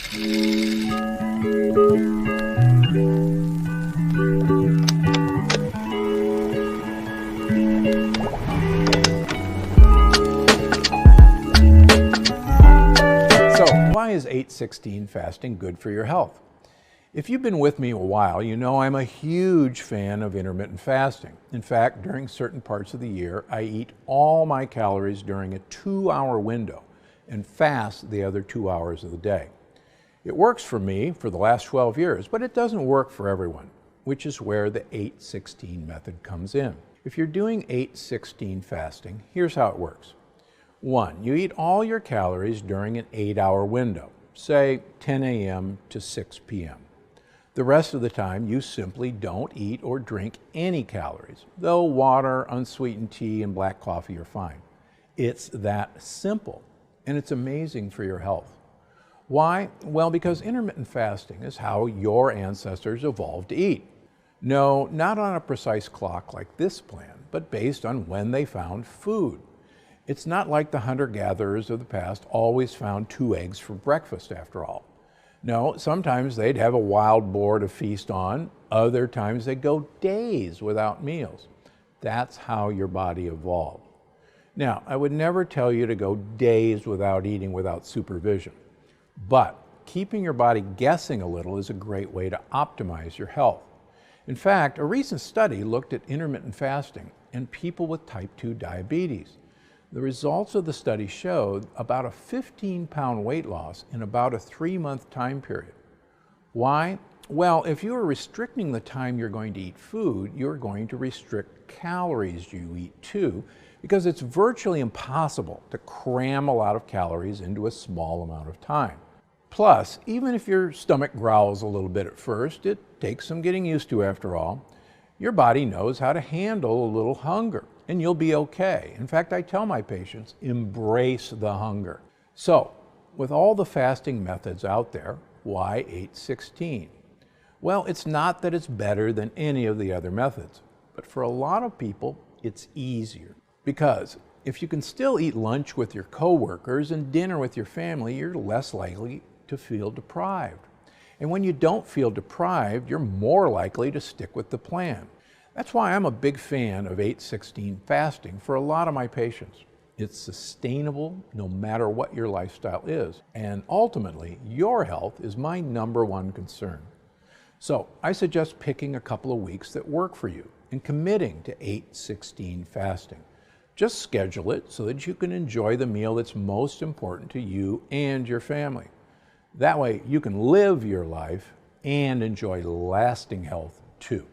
So, why is 8-16 fasting good for your health? If you've been with me a while, you know I'm a huge fan of intermittent fasting. In fact, during certain parts of the year, I eat all my calories during a 2-hour window and fast the other 2 hours of the day. It works for me for the last 12 years, but it doesn't work for everyone, which is where the 8-16 method comes in. If you're doing 8-16 fasting, here's how it works. 1, you eat all your calories during an 8-hour window, say 10 a.m. to 6 p.m. The rest of the time, you simply don't eat or drink any calories, though water, unsweetened tea, and black coffee are fine. It's that simple, and it's amazing for your health. Why? Well, because intermittent fasting is how your ancestors evolved to eat. No, not on a precise clock like this plan, but based on when they found food. It's not like the hunter-gatherers of the past always found 2 eggs for breakfast, after all. No, sometimes they'd have a wild boar to feast on. Other times they'd go days without meals. That's how your body evolved. Now, I would never tell you to go days without eating without supervision. But keeping your body guessing a little is a great way to optimize your health. In fact, a recent study looked at intermittent fasting in people with type 2 diabetes. The results of the study showed about a 15-pound weight loss in about a 3-month time period. Why? Well, if you are restricting the time you're going to eat food, you're going to restrict calories you eat too, because it's virtually impossible to cram a lot of calories into a small amount of time. Plus, even if your stomach growls a little bit at first, it takes some getting used to after all. Your body knows how to handle a little hunger, and you'll be okay. In fact, I tell my patients, embrace the hunger. So, with all the fasting methods out there, why 8-16? Well, it's not that it's better than any of the other methods, but for a lot of people, it's easier. Because if you can still eat lunch with your coworkers and dinner with your family, you're less likely to feel deprived. And when you don't feel deprived, you're more likely to stick with the plan. That's why I'm a big fan of 8-16 fasting for a lot of my patients. It's sustainable no matter what your lifestyle is. And ultimately, your health is my #1 concern. So I suggest picking a couple of weeks that work for you and committing to 8-16 fasting. Just schedule it so that you can enjoy the meal that's most important to you and your family. That way you can live your life and enjoy lasting health too.